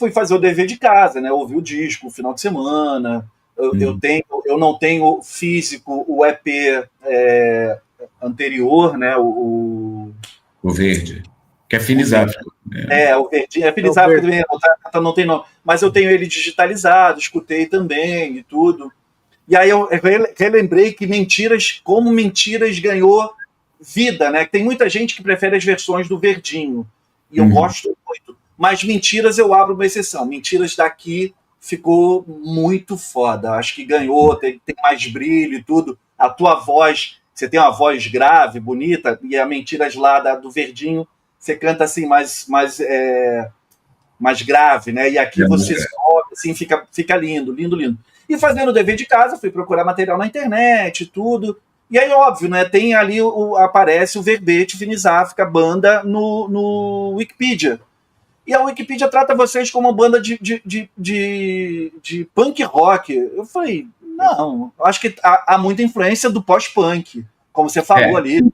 fui fazer o dever de casa, né? Ouvi o disco, o final de semana. Eu não tenho físico o EP anterior, né? O verde, que é Finizáfrica. O verdinho. É Finizáfrica também, não tem nome. Mas eu tenho ele digitalizado, escutei também e tudo. E aí eu relembrei que como Mentiras ganhou vida, né? Tem muita gente que prefere as versões do verdinho. E eu gosto muito. Mas Mentiras eu abro uma exceção. Mentiras daqui ficou muito foda. Acho que ganhou, tem mais brilho e tudo. A tua voz, você tem uma voz grave, bonita, e a Mentiras lá do verdinho, você canta assim mais grave, né? E aqui você sobe, assim, fica lindo, lindo, lindo. E fazendo o dever de casa, fui procurar material na internet e tudo. E aí, óbvio, né? Tem ali, aparece o verbete Finizáfrica, banda no Wikipedia. E a Wikipedia trata vocês como uma banda de punk rock. Eu falei, não, acho que há muita influência do pós-punk, como você falou ali, né?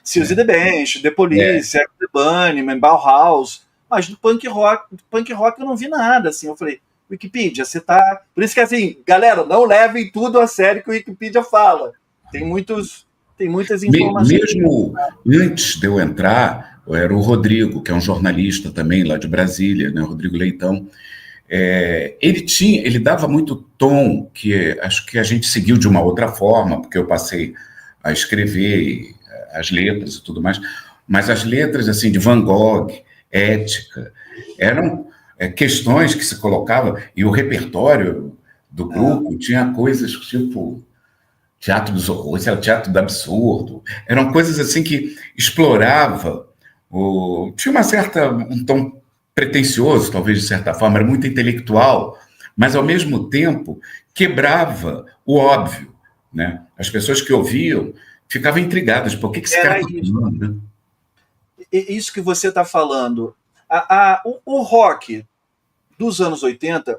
Siouxsie the Bench, The Police, Echo the Bunnymen, Bauhaus. Mas do punk rock eu não vi nada, assim. Eu falei, Wikipedia, você tá... Por isso que, assim, galera, não levem tudo a sério que o Wikipedia fala. Tem muitas informações. Mesmo antes de eu entrar, era o Rodrigo, que é um jornalista também lá de Brasília, né, Rodrigo Leitão. Ele dava muito tom, que acho que a gente seguiu de uma outra forma, porque eu passei a escrever as letras e tudo mais, mas as letras assim de Van Gogh, Ética, eram questões que se colocava, e o repertório do grupo tinha coisas tipo teatro dos horrores, era o teatro do absurdo, eram coisas assim que explorava, tinha um tom pretensioso, talvez de certa forma, era muito intelectual, mas ao mesmo tempo quebrava o óbvio, né? As pessoas que ouviam ficavam intrigadas, por que esse cara está falando, né? Isso que você está falando, o rock dos anos 80,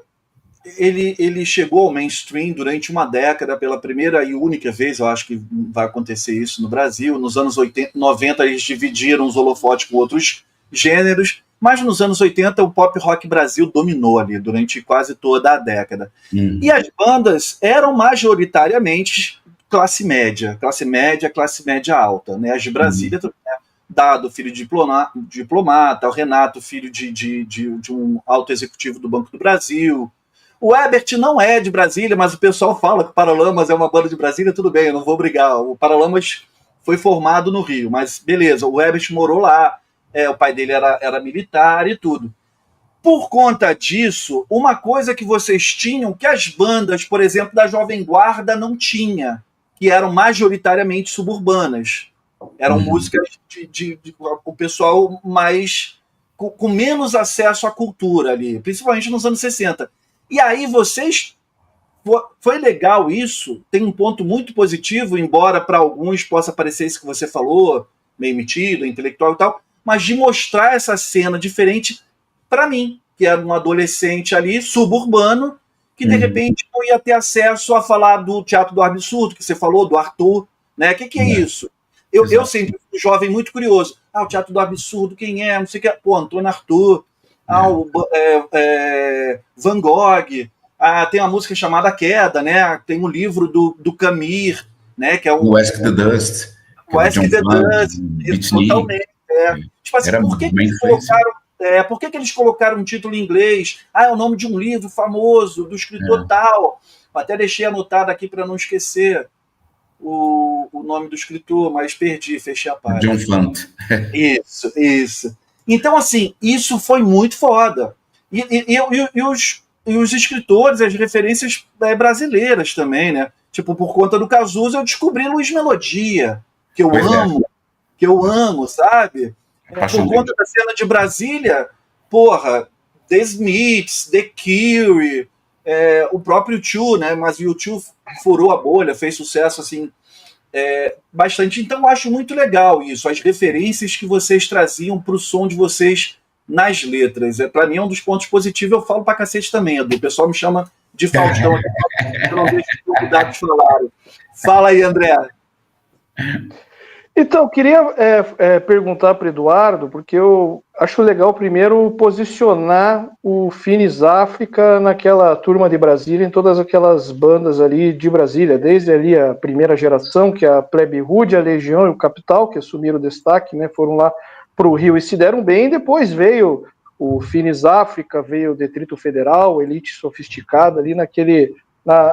ele chegou ao mainstream durante uma década, pela primeira e única vez, eu acho que vai acontecer isso no Brasil. Nos anos 80, 90 eles dividiram os holofotes com outros gêneros, mas nos anos 80 o pop rock Brasil dominou ali durante quase toda a década. E as bandas eram majoritariamente classe média alta, né? As de Brasília, Dado, filho de diplomata, o Renato, filho de um alto executivo do Banco do Brasil. O Ebert não é de Brasília, mas o pessoal fala que o Paralamas é uma banda de Brasília, tudo bem, eu não vou brigar. O Paralamas foi formado no Rio, mas beleza, o Ebert morou lá, o pai dele era militar e tudo. Por conta disso, uma coisa que vocês tinham, que as bandas, por exemplo, da Jovem Guarda não tinha, que eram majoritariamente suburbanas. Eram músicas de o pessoal mais com menos acesso à cultura ali, principalmente nos anos 60. E aí foi legal isso, tem um ponto muito positivo, embora para alguns possa parecer isso que você falou, meio metido, intelectual e tal, mas de mostrar essa cena diferente para mim, que era um adolescente ali, suburbano, que de repente não ia ter acesso a falar do Teatro do Absurdo, que você falou, do Arthur, né? O que é isso? Eu sempre fui jovem muito curioso. O Teatro do Absurdo, quem é? Não sei o que. Pô, Antônio Arthur. Van Gogh. Tem uma música chamada Queda, né? Tem um livro do Camir, né? Que é o Ask the Dust. O Ask the Dust, totalmente. Tipo assim, por que eles colocaram um título em inglês? É o nome de um livro famoso, do escritor tal. Até deixei anotado aqui para não esquecer o nome do escritor, mas perdi, fechei a página. John Fant. Isso. Então, assim, isso foi muito foda. E os escritores, as referências brasileiras também, né? Tipo, por conta do Cazuza, eu descobri Luiz Melodia, que eu amo, sabe? Por conta da cena de Brasília, porra, The Smiths, The Cure, o próprio U2, né? Mas o U2 furou a bolha, fez sucesso, assim, bastante. Então eu acho muito legal isso, as referências que vocês traziam para o som de vocês nas letras. Para mim é um dos pontos positivos, eu falo pra cacete também, Edu. O pessoal me chama de Faustão, eu não deixo os convidados falarem. Fala aí, André. Então, eu queria perguntar para o Eduardo, porque eu acho legal primeiro posicionar o Finis África naquela turma de Brasília, em todas aquelas bandas ali de Brasília, desde ali a primeira geração, que é a Plebe Rude, a Legião e o Capital, que assumiram o destaque, né, foram lá para o Rio e se deram bem, depois veio o Finis África, veio o Detrito Federal, Elite Sofisticada, ali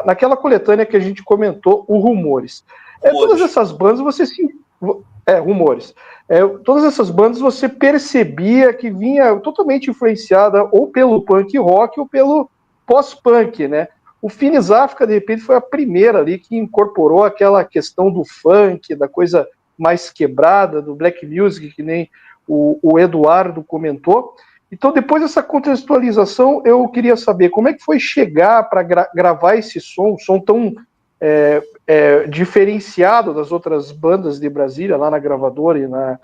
naquela coletânea que a gente comentou, o Rumores. Todas essas bandas você se... Rumores. Todas essas bandas você percebia que vinha totalmente influenciada ou pelo punk rock ou pelo pós-punk, né? O Finis África, de repente, foi a primeira ali que incorporou aquela questão do funk, da coisa mais quebrada, do black music, que nem o Eduardo comentou. Então, depois dessa contextualização, eu queria saber como é que foi chegar para gravar esse som, um som tão diferenciado das outras bandas de Brasília, lá na gravadora e na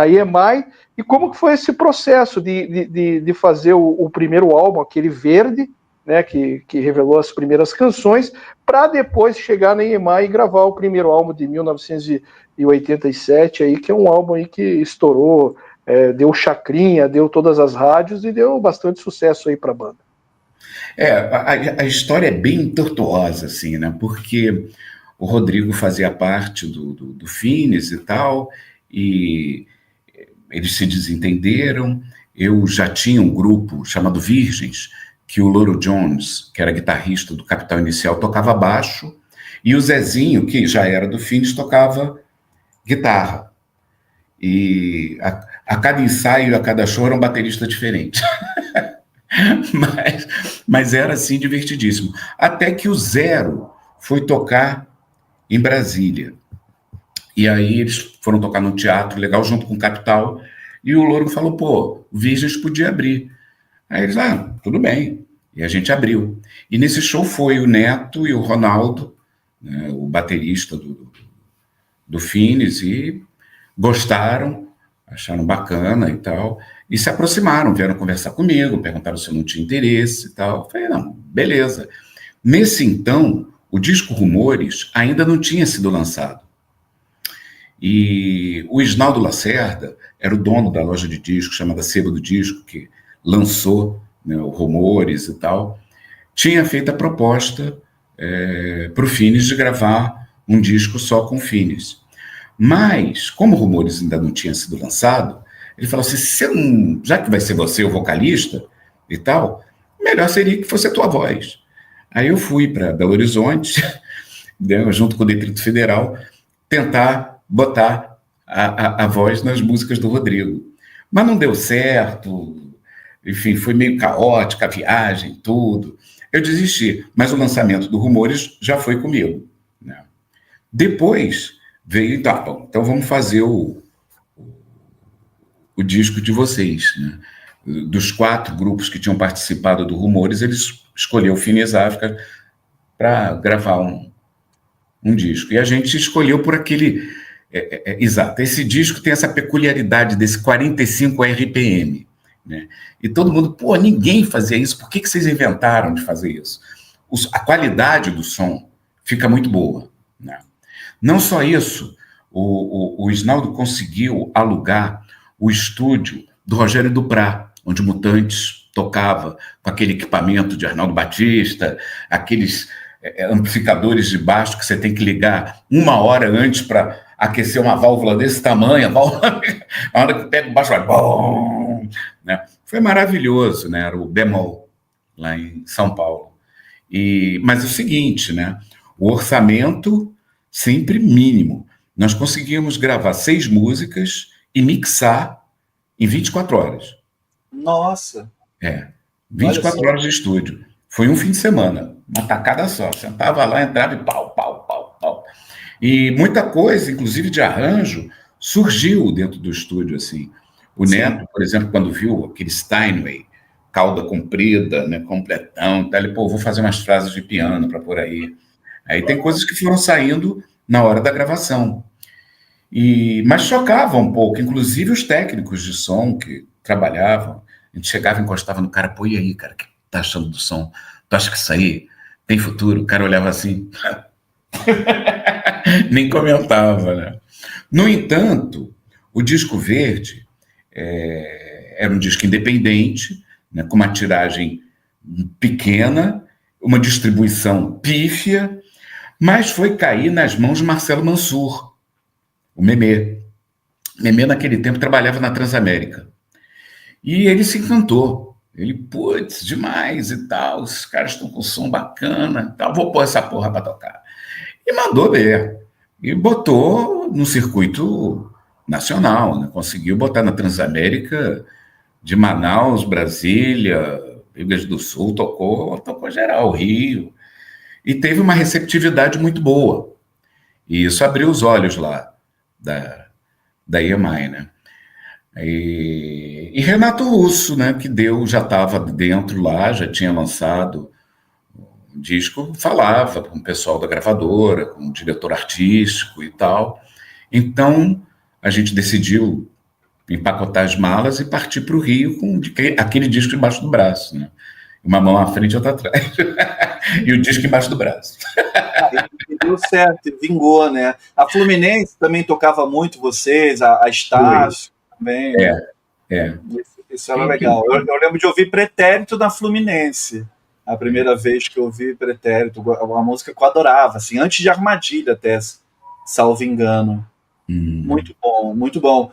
EMI, e como que foi esse processo de fazer o primeiro álbum, aquele verde, né, que revelou as primeiras canções, para depois chegar na EMI e gravar o primeiro álbum de 1987, aí, que é um álbum aí que estourou, deu chacrinha, deu todas as rádios e deu bastante sucesso aí para a banda. A história é bem tortuosa, assim, né? Porque o Rodrigo fazia parte do Finis e tal, e eles se desentenderam. Eu já tinha um grupo chamado Virgens, que o Loro Jones, que era guitarrista do Capital Inicial, tocava baixo, e o Zezinho, que já era do Finis, tocava guitarra. E a cada ensaio, a cada show, era um baterista diferente. Mas era assim divertidíssimo. Até que o Zero foi tocar em Brasília. E aí eles foram tocar num teatro legal junto com o Capital. E o Louro falou: pô, o Virgens podia abrir. Aí eles, tudo bem. E a gente abriu. E nesse show foi o Neto e o Ronaldo, né, o baterista do Finis, e gostaram, acharam bacana e tal, e se aproximaram, vieram conversar comigo, perguntaram se eu não tinha interesse e tal. Eu falei, não, beleza. Nesse então, o disco Rumores ainda não tinha sido lançado. E o Isnaldo Lacerda era o dono da loja de discos, chamada Sebo do Disco, que lançou, né, o Rumores e tal, tinha feito a proposta para o Finis de gravar um disco só com Finis. Mas, como Rumores ainda não tinha sido lançado, ele falou assim, já que vai ser você o vocalista e tal, melhor seria que fosse a tua voz. Aí eu fui para Belo Horizonte, junto com o Detrito Federal, tentar botar a voz nas músicas do Rodrigo. Mas não deu certo, enfim, foi meio caótica a viagem, tudo. Eu desisti, mas o lançamento do Rumores já foi comigo, né? Depois veio, então vamos fazer o disco de vocês, né? Dos 4 grupos que tinham participado do Rumores, eles escolheu o Finis África para gravar um disco. E a gente escolheu por aquele... exato, esse disco tem essa peculiaridade desse 45 RPM, né? E todo mundo, pô, ninguém fazia isso, por que vocês inventaram de fazer isso? A qualidade do som fica muito boa, né? Não só isso, o Isnaldo conseguiu alugar o estúdio do Rogério Duprá, onde o Mutantes tocava, com aquele equipamento de Arnaldo Batista, aqueles amplificadores de baixo que você tem que ligar 1 hora antes para aquecer uma válvula desse tamanho, a hora que pega o baixo vai... Bom, né? Foi maravilhoso, né? Era o Bemol, lá em São Paulo. Mas é o seguinte, né? O orçamento sempre mínimo. Nós conseguimos gravar 6 músicas e mixar em 24 horas. Nossa! 24 horas de estúdio. Foi um fim de semana, uma tacada só. Sentava lá, entrava e pau, pau, pau, pau. E muita coisa, inclusive de arranjo, surgiu dentro do estúdio, assim. O Neto, por exemplo, quando viu aquele Steinway, cauda comprida, né, completão, tá, ele, pô, vou fazer umas frases de piano para por aí. Aí tem coisas que foram saindo na hora da gravação. Mas chocava um pouco, inclusive os técnicos de som que trabalhavam. A gente chegava e encostava no cara, pô, e aí, cara, o que tá achando do som? Tu acha que isso aí tem futuro? O cara olhava assim. Nem comentava, né? No entanto, o disco verde era um disco independente, né, com uma tiragem pequena, uma distribuição pífia, mas foi cair nas mãos de Marcelo Mansur, o Memê. Memê, naquele tempo, trabalhava na Transamérica. E ele se encantou. Ele, putz, demais e tal, os caras estão com som bacana, tal, vou pôr essa porra para tocar. E mandou ver. E botou no circuito nacional, né? Conseguiu botar na Transamérica de Manaus, Brasília, Rio Grande do Sul, tocou geral, Rio. E teve uma receptividade muito boa. E isso abriu os olhos lá da EMI, né? E Renato Russo, né, que já estava dentro lá, já tinha lançado um disco, falava com o pessoal da gravadora, com o diretor artístico e tal. Então, a gente decidiu empacotar as malas e partir para o Rio com aquele disco embaixo do braço, né? Uma mão à frente e outra atrás. E o disco embaixo do braço. E deu certo, vingou, né? A Fluminense também tocava muito vocês, a Estácio também. É. Isso era legal. Eu lembro de ouvir Pretérito na Fluminense. A primeira vez que eu ouvi Pretérito, uma música que eu adorava, assim, antes de Armadilha até, salvo engano. Muito bom, muito bom.